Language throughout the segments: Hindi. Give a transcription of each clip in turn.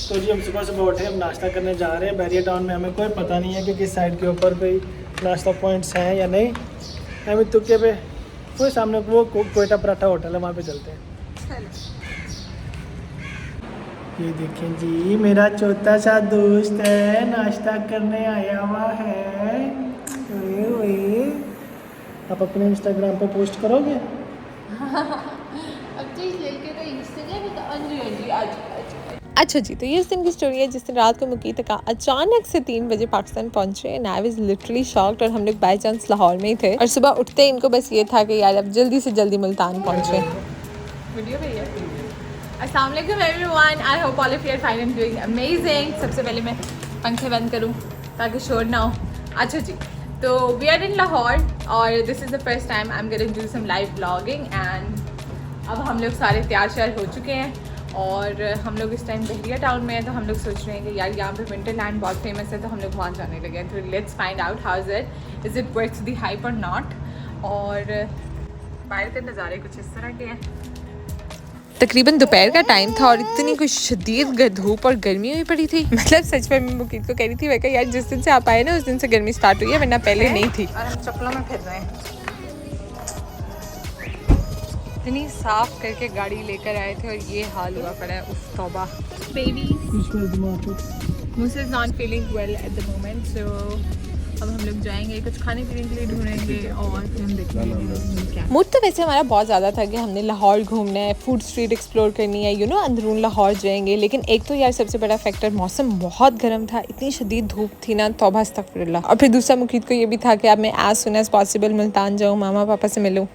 तो जी हम सुबह सुबह उठे, हम नाश्ता करने जा रहे हैं बैरियर टाउन में। हमें कोई पता नहीं है कि किस साइड के ऊपर कोई नाश्ता पॉइंट्स हैं या नहीं। हम तुक्के पे कोई सामने वो कोयटा पराठा होटल है, वहाँ पे चलते हैं। ये देखें जी, मेरा छोटा सा दोस्त है, नाश्ता करने आया हुआ है। ओए आप अपने इंस्टाग्राम पे पोस्ट करोगे? अब तो इस लड़के का इंस्टाग्राम तो अच्छा जी, तो ये उस दिन की स्टोरी है जिस दिन रात को मुकीत का अचानक से 3 बजे पाकिस्तान पहुंचे and I was literally shocked. और हम लोग बाय चांस लाहौर में ही थे और सुबह उठते ही इनको बस ये था कि यार अब जल्दी से जल्दी मुल्तान पहुंचे। वीडियो भैया अस्सलाम वालेकुम everyone, I hope all of you are fine and doing amazing. सबसे पहले मैं पंखे बंद करूं ताकि शोर ना हो। अच्छा जी, तो वी आर इन लाहौर और this is the first time I am going to do some live blogging. And अब हम लोग सारे तैयार श्यार हो चुके हैं और हम लोग इस टाइम बहरिया टाउन में है। तो हम लोग सोच रहे हैं कि यार यहाँ पे विंटरलैंड बहुत फेमस है, तो हम लोग वहाँ जाने लगे हैं। तो let's find out how is it worth the hype और नॉट। और बाहर के नज़ारे कुछ इस तरह के हैं। तकरीबन दोपहर का टाइम था और इतनी कुछ शदीद धूप और गर्मी हुई पड़ी थी। मतलब सच में मैं मुकीत को कह रही थी, मैं कहा यार जिस दिन से आप आए ना उस दिन से गर्मी स्टार्ट हुई है, वरना पहले नहीं थी। और हम चप्पलों में फिर रहे हैं। इतनी साफ करके गाड़ी लेकर आए थे और ये हाल हुआ पड़ा है। उफ तौबा। बेबी मुझसे is not feeling well at the moment, so अब हम लोग जाएंगे कुछ खाने पीने के लिए ढूंढेंगे और फिर हम देखेंगे क्या। मूड तो वैसे हमारा बहुत ज़्यादा था कि हमने लाहौर घूमना है, फूड स्ट्रीट एक्सप्लोर करनी है, अंदरून लाहौर जाएंगे। लेकिन एक तो यार सबसे बड़ा फैक्टर मौसम बहुत गर्म था, इतनी शदीद धूप थी ना, तौबा अस्तगफिरुल्लाह। और फिर दूसरा मुकीत को ये भी था कि अब मैं as soon as possible Multan जाऊँ, मामा पापा से मिलूँ।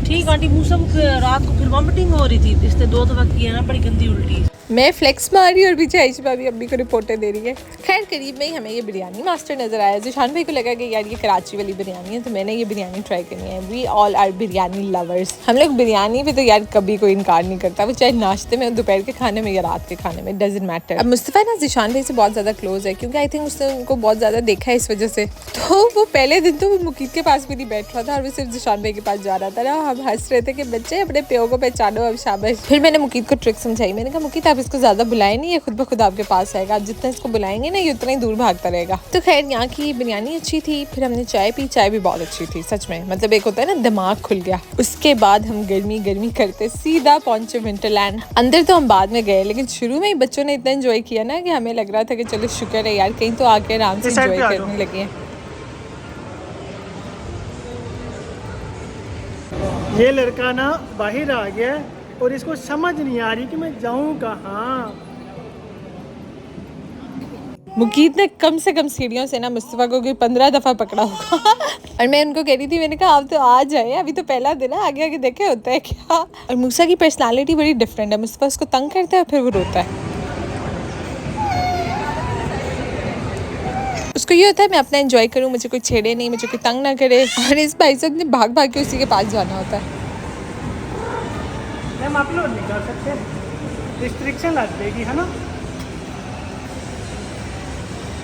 ठीक आंटी, मुझसे रात को फिर वॉमिटिंग हो रही थी, इसने 2 दफ़ा किया ना, बड़ी गंदी उल्टी। मैं फ्लेक्स मारी और पीछे आयशा भाभी अम्मी को रिपोर्टें दे रही है। खैर करीब में ही हमें ये बिरयानी मास्टर नज़र आया। जिशान भाई को लगा कि यार ये कराची वाली बिरयानी है, तो मैंने ये बिरयानी ट्राई करनी है। We all are biryani lovers. हम लोग बिरयानी पे तो यार कभी कोई इनकार नहीं करता, वो चाहे नाश्ते में, दोपहर के खाने में या रात के खाने में, डजंट मैटर। अब मुस्तफ़ा ना जिशान भाई से बहुत ज़्यादा क्लोज है क्योंकि आई थिंक उसने उनको बहुत ज़्यादा देखा है इस वजह से। तो वो पहले दिन तो वो मुकीत के पास भी नहीं बैठ रहा था और वो सिर्फ जिशान भाई के पास जा रहा था ना। हम हंस रहे थे कि बच्चे अपने प्यो को पहचानो, अब शाबाश। फिर मैंने मुकीत को ट्रिक समझाई। मैंने कहा मुकीत आप इसको ज़्यादा बुलाए नहीं, ये खुद ब खुद आपके पास आएगा। आप जितना इसको बुलाएंगे ना ये उतना ही दूर भागता रहेगा। तो खैर यहाँ की बिरयानी अच्छी थी। फिर हमने चाय पी, चाय भी बहुत अच्छी थी सच में। मतलब एक होता है ना दिमाग खुल गया। उसके बाद हम गर्मी गर्मी करते सीधा पहुंचे विंटरलैंड। अंदर तो हम बाद में गए, लेकिन शुरू में ही बच्चों ने इतना एंजॉय किया ना कि हमें लग रहा था कि चलो शुक्र है यार कहीं तो आके आराम से एंजॉय करने लगे हैं। ये लड़का ना बाहर आ गया और इसको समझ नहीं आ रही कि मैं जाऊं कहाँ। मुकीत ने कम से कम सीढ़ियों से ना मुस्तफ़ा को कोई 15 दफ़ा पकड़ा होगा। और मैं उनको कह रही थी, मैंने कहा आप तो आ जाए, अभी तो पहला दिन है, आगे आगे देखे होता है क्या। और मूसा की पर्सनालिटी बड़ी डिफरेंट है। मुस्तफ़ा उसको तंग करता है फिर वो रोता है। उसको ये होता है मैं अपना एंजॉय करूँ, मुझे कोई छेड़े नहीं, मुझे कोई तंग ना करे। और इस भाई साहब ने भाग भाग के उसी के पास जाना होता है। मैम अपलोड नहीं कर सकते, रिस्ट्रिक्शन लग जाएगी, है ना।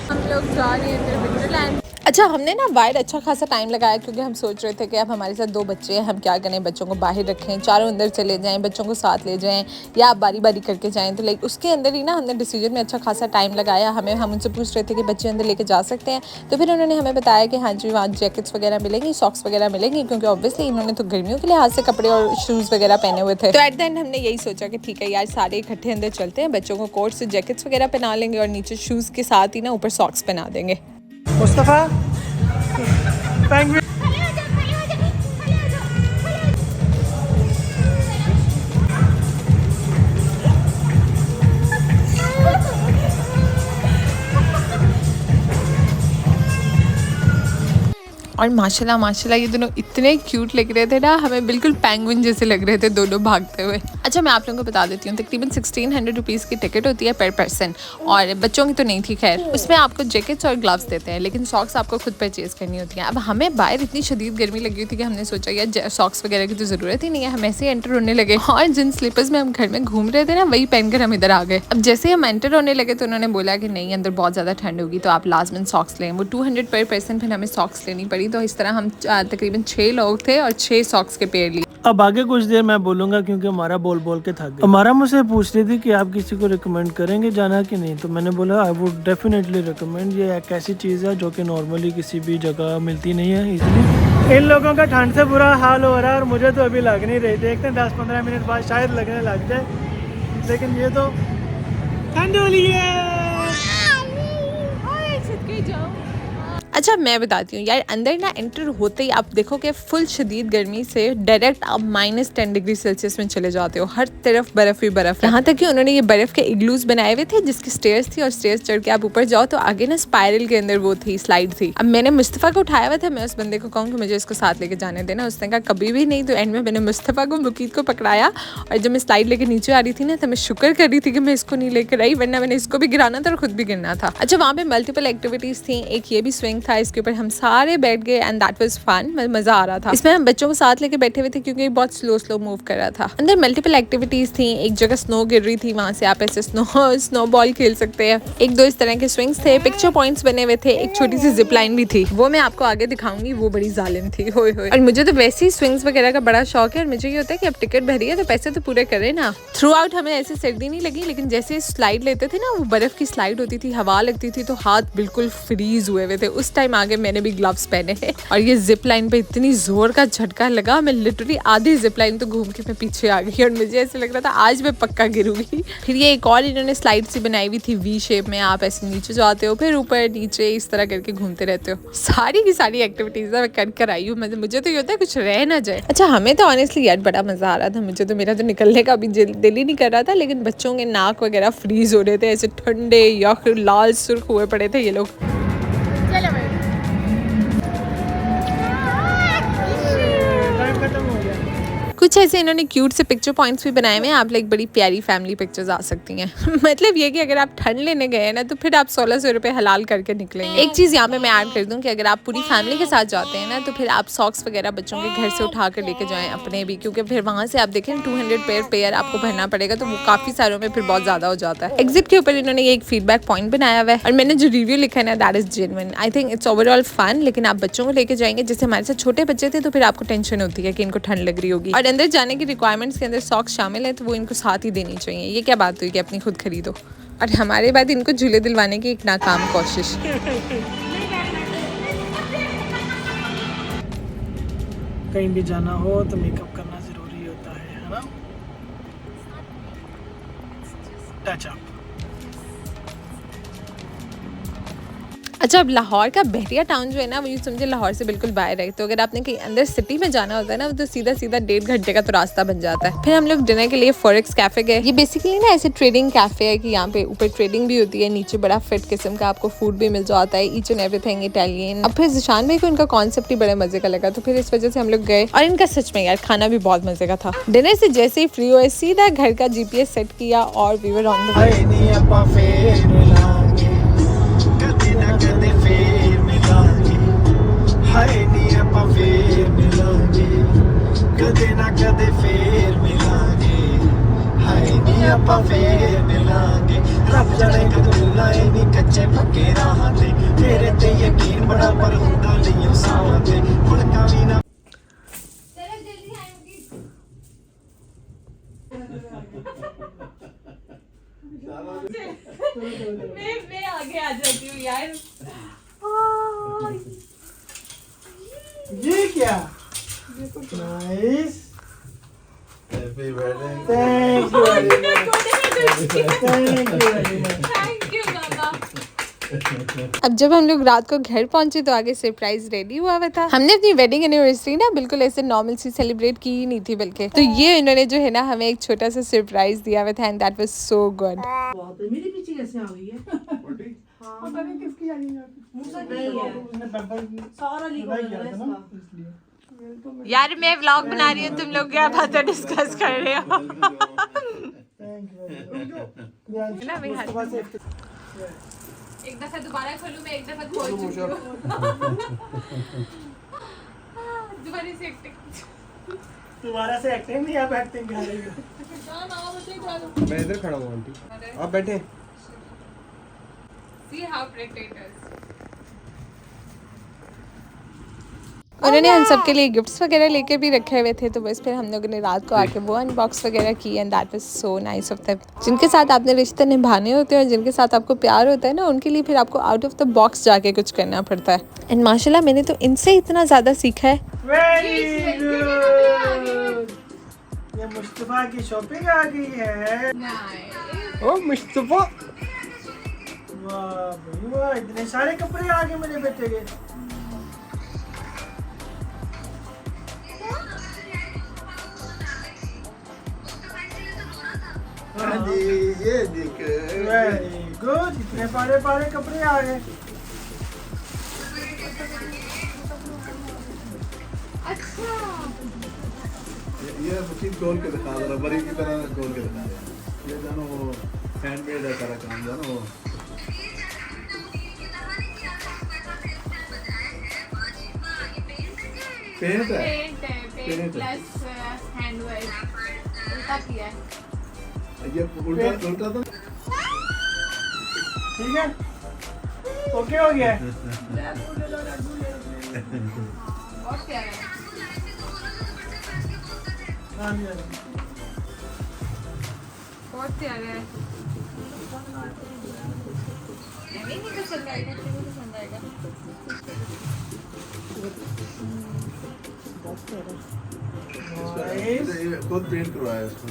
हम लोग जा रहे हैं फिर विंटरलैंड। अच्छा हमने ना बाहर अच्छा खासा टाइम लगाया क्योंकि हम सोच रहे थे कि अब हमारे साथ 2 बच्चे हैं, हम क्या करें, बच्चों को बाहर रखें, चारों अंदर चले जाएं, बच्चों को साथ ले जाएं या आप बारी बारी करके जाएं। तो लाइक उसके अंदर ही ना हमने डिसीजन में अच्छा खासा टाइम लगाया। हम उनसे पूछ रहे थे कि बच्चे अंदर लेके जा सकते हैं, तो फिर उन्होंने हमें बताया कि हाँ जी वहाँ जैकेट्स वगैरह मिलेंगी, सॉक्स वगैरह मिलेंगी, क्योंकि ऑब्वियसली इन्होंने तो गर्मियों के लिहाज से कपड़े और शूज़ वगैरह पहने हुए थे। तो एट द एंड हमने यही सोचा कि ठीक है यार सारे इकट्ठे अंदर चलते हैं, बच्चों को कोट्स जैकेट्स वगैरह पहना लेंगे और नीचे शूज़ के साथ ही ना ऊपर सॉक्स पहना देंगे। मुस्तफ़ा पेंगुइन और माशाल्लाह माशाल्लाह ये दोनों इतने क्यूट लग रहे थे ना, हमें बिल्कुल पेंगुइन जैसे लग रहे थे दोनों भागते हुए। अच्छा मैं आप लोगों को बता देती हूँ, तकरीबन 1600 रुपीज़ की टिकट होती है पर पर्सन, और बच्चों की तो नहीं थी खैर। उसमें आपको जैकेट्स और ग्लव्स देते हैं, लेकिन सॉक्स आपको खुद परचेज करनी होती है। अब हमें बाहर इतनी शदीद गर्मी लगी हुई थी कि हमने सोचा यार सॉक्स वगैरह की तो ज़रूरत ही नहीं है, हम ऐसे ही एंटर होने लगे। और जिन स्लीपर्स में हम घर में घूम रहे थे ना वही पहनकर हम इधर आ गए। अब जैसे हम एंटर होने लगे तो उन्होंने बोला कि नहीं अंदर बहुत ज़्यादा ठंड होगी तो आप लाजमन सॉक्स लें। वो 200 पर पर्सन फिर हमें सॉक्स लेनी पड़ी। तो इस तरह हम तकरीबन 6 लोग थे और 6 सॉक्स के पेयर लिए। अब आगे कुछ देर मैं बोलूँगा क्योंकि हमारा बोल बोल के थक गया। हमारा मुझसे पूछ रही थी कि आप किसी को रिकमेंड करेंगे जाना कि नहीं, तो मैंने बोला आई वुड डेफिनेटली रिकमेंड। ये एक ऐसी चीज़ है जो कि नॉर्मली किसी भी जगह मिलती नहीं है इसलिए। इन लोगों का ठंड से बुरा हाल हो रहा है और मुझे तो अभी लग नहीं रही। देखते हैं 10-15 मिनट बाद शायद लगने लग जाए, लेकिन ये तो ठंड हो रही है। अच्छा मैं बताती हूँ यार, अंदर ना एंटर होते ही आप देखोगे फुल शदीद गर्मी से डायरेक्ट आप -10 डिग्री सेल्सियस में चले जाते हो। हर तरफ बर्फ ही बर्फ, यहाँ तक कि उन्होंने ये बर्फ के इग्लूज बनाए हुए थे जिसकी स्टेयर्स थी और स्टेयर्स चढ़ के आप ऊपर जाओ तो आगे ना स्पाइरल के अंदर वो थी, स्लाइड थी। अब मैंने मुस्तफ़ा को उठाया हुआ था, मैं उस बंदे को कहूँ कि मुझे इसको साथ लेके जाने देना, उसने कहा कभी भी नहीं। तो एंड में मैंने मुस्तफ़ा को मुकीत को पकड़ाया और जब मैं स्लाइड लेके नीचे आ रही थी ना तो मैं शुक्र कर रही थी कि मैं इसको नहीं लेकर आई, वरना मैंने इसको भी गिराना था और खुद भी गिरना था। अच्छा वहाँ पे मल्टीपल एक्टिविटीज थी, एक ये भी स्विंग था, इसके ऊपर हम सारे बैठ गए एंड दैट वाज फन, मजा आ रहा था। इसमें हम बच्चों को साथ लेके बैठे हुए थे क्योंकि बहुत स्लो मूव कर रहा था। अंदर मल्टीपल एक्टिविटीज थी, एक जगह स्नो गिर रही थी, वहां से आप ऐसे स्नो बॉल खेल सकते हैं। 1-2 इस तरह के स्विंग्स थे, पिक्चर पॉइंट्स बने हुए थे, एक छोटी सी जिप लाइन भी थी, वो मैं आपको आगे दिखाऊंगी, वो बड़ी जालिम थी। होए होए। और मुझे तो वैसे ही स्विंग्स वगैरह का बड़ा शौक है और मुझे ये होता है कि अब टिकट भरी है तो पैसे तो पूरे करें ना। थ्रू आउट हमें ऐसे सर्दी नहीं लगी, लेकिन जैसे स्लाइड लेते थे ना, वो बर्फ की स्लाइड होती थी, हवा लगती थी तो हाथ बिल्कुल फ्रीज हुए हुए थे। उस टाइम आगे मैंने भी ग्लव्स पहने हैं और ये जिप लाइन पे इतनी जोर का झटका लगा, मैं लिटरली आधी जिप लाइन तो घूम के मैं पीछे आ गई और मुझे ऐसे लग रहा था आज मैं पक्का गिरूंगी। फिर ये एक और इन्होंने स्लाइड सी बनाई हुई थी वी शेप में, आप ऐसे नीचे जाते हो फिर ऊपर नीचे इस तरह करके घूमते रहते हो। सारी की सारी एक्टिविटीज मैं कर आई हूँ, मतलब मुझे तो ये होता है कुछ रह ना जाए। अच्छा हमें तो ऑनेस्टली यार बड़ा मजा आ रहा था, मुझे तो मेरा तो निकलने का भी दिल ही नहीं कर रहा था, लेकिन बच्चों के नाक वगैरह फ्रीज हो रहे थे, ऐसे ठंडे यख लाल सुर्ख हुए पड़े थे ये लोग। कुछ ऐसे इन्होंने क्यूट से पिक्चर पॉइंट्स भी बनाए हुए हैं, आप लाइक बड़ी प्यारी फैमिली पिक्चर्स आ सकती हैं। मतलब ये कि अगर आप ठंड लेने गए हैं ना तो फिर आप 1600 रुपये हलाल करके निकलेंगे। एक चीज़ यहाँ पे मैं ऐड कर दूँ कि अगर आप पूरी फैमिली के साथ जाते हैं ना तो फिर आप सॉक्स वगैरह बच्चों के घर से उठा कर लेके जाएं अपने भी, क्योंकि फिर वहाँ से आप देखें 200 पेयर आपको भरना पड़ेगा, तो वो काफ़ी सारों में फिर बहुत ज़्यादा हो जाता है। एग्जिट के ऊपर इन्होंने एक फीडबैक पॉइंट बनाया हुआ है और मैंने जो रिव्यू लिखा है ना that is genuine. I think it's overall fun, लेकिन आप बच्चों को लेके जाएंगे, जैसे हमारे साथ छोटे बच्चे थे तो फिर आपको टेंशन होती है कि इनको ठंड लग रही होगी। और अंदर जाने की रिक्वायरमेंट्स के अंदर सॉक्स शामिल है तो वो इनको साथ ही देनी चाहिए। ये क्या बात हुई कि अपनी खुद खरीदो। और हमारे बाद इनको झूले दिलवाने की एक नाकाम कोशिश। कहीं भी जाना हो तो मेकअप करना जरूरी होता है ना। Touch up. अच्छा अब लाहौर का बहरिया टाउन जो है ना वो यूँ समझे लाहौर से बिल्कुल बाहर है, तो अगर आपने कहीं अंदर सिटी में जाना होता है ना तो सीधा 1.5 घंटे का तो रास्ता बन जाता है। फिर हम लोग डिनर के लिए फॉरेक्स कैफे गए। ये बेसिकली ना ऐसे ट्रेडिंग कैफे है कि यहाँ पे ऊपर ट्रेडिंग भी होती है, नीचे बड़ा फिट किस्म का आपको फूड भी मिल जाता है, ईच एंड एवरीथिंग इटालियन। अब फिर जिशान भाई को इनका कॉन्सेप्ट ही बड़े मजे का लगा, तो फिर इस वजह से हम लोग गए और इनका सच में यार खाना भी बहुत मजे का था। डिनर से जैसे ही फ्री हुए सीधा घर का GPS सेट किया और we were on the way. हाय नी ਆਪਾਂ ਫੇਰ ਮਿਲਾਂਗੇ ਕਦੇ ਨਾ ਕਦੇ ਫੇਰ ਮਿਲਾਂਗੇ ਹਾਏ ਨੀ ਆਪਾਂ ਫੇਰ ਮਿਲਾਂਗੇ ਰੱਬ ਜਾਣੇ ਕਦੋਂ ਲਾਏ ਨੀ ਕੱਚੇ ਪੱਕੇ ਰਾਹਾਂ ਤੇ ਤੇਰੇ ਤੇ ਯਕੀਨ ਬੜਾ ਪਰ ਹੁੰਦਾ ਨਹੀਂ ਸਾਵਾਂ ਤੇ ਫੁਲਕਾ ਵੀ ਨਾ ਚਲੋ ਜਲਦੀ ਆਏਂਗੀ मैं आगे आ जाती हूँ यार। ये क्या nice happy birthday thank you very much thank you very much. अब जब हम लोग रात को घर पहुंचे तो आगे सरप्राइज रेडी हुआ हुआ था। हमने अपनी वेडिंग एनिवर्सरी ना बिल्कुल ऐसे नॉर्मल सी सेलिब्रेट की ही नहीं थी, बल्कि तो ये इन्होंने जो है ना हमें एक छोटा सा सरप्राइज दिया हुआ था and that was so good. मेरे पीछे कैसे आ गई है? पता नहीं किसकी आ गई सारा लीक हो गया इसका। यार मैं व्लॉग बना रही हूँ, तुम लोग क्या बातें डिस्कस कर रहे हो? ना भाई हाथ एक दफा दोबारा खोलूं, मैं एक दफा खोल चुकी हूँ। दोबारा से एक्टिंग नहीं, आप एक्टिंग कर रही हो। मैं इधर खड़ा हूँ आंटी, आप बैठे। See how pretty it is. उन्होंने हम सबके लिए गिफ्ट्स वगैरह लेकर भी रखे हुए थे, तो बस फिर हम लोगों ने रात को आके वो अनबॉक्स वगैरह की and that was so nice of them. जिनके साथ आपने रिश्ते निभाने होते हैं और जिनके साथ आपको प्यार होता है ना, उनके लिए फिर आपको आउट ऑफ द बॉक्स जाके कुछ करना पड़ता है। एंड माशाल्लाह मैंने तो इनसे इतना ज़्यादा सीखा है। Very good. ये मुस्तफा की शॉपिंग आ गई है। ओ मुस्तफा, वाह भाई वाह, इतने सारे कपड़े आ गए मेरे बेटे के। हाँ जी, ये देख। वेरी गुड, इतने पारे पारे कपड़े आ गए। ये मशीन खोल के दिखा जरा, बड़ी की तरह खोल के दिखा। ये जानो वो हैंडमेड है सारा काम, जानो वो। पेंट है, पेंट प्लस हैंडवर्क उल्टा किया है। ये उल्टा उल्टा तो ठीक है, ओके हो गया। बहुत प्यारा है। हाँ जी, हाँ जी। बहुत प्यारा है। नहीं पसंद आएगा, तेरे को पसंद आएगा। ये खुद पेंट करवाया है इसको।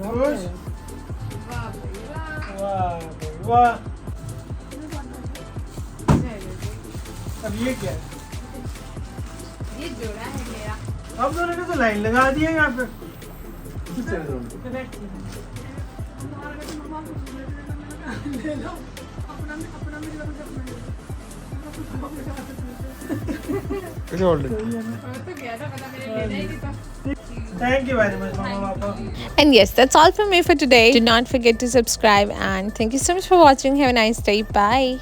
गुड। वाह भाई वाह। वाह भाई वाह। अब ये क्या है? ये जोड़ा है मेरा। अब दोनों ने तो लाइन लगा दी है यहाँ पे। Thank you very much, Mama Papa. And yes, that's all from me for today. Do not forget to subscribe and thank you so much for watching. Have a nice day. Bye.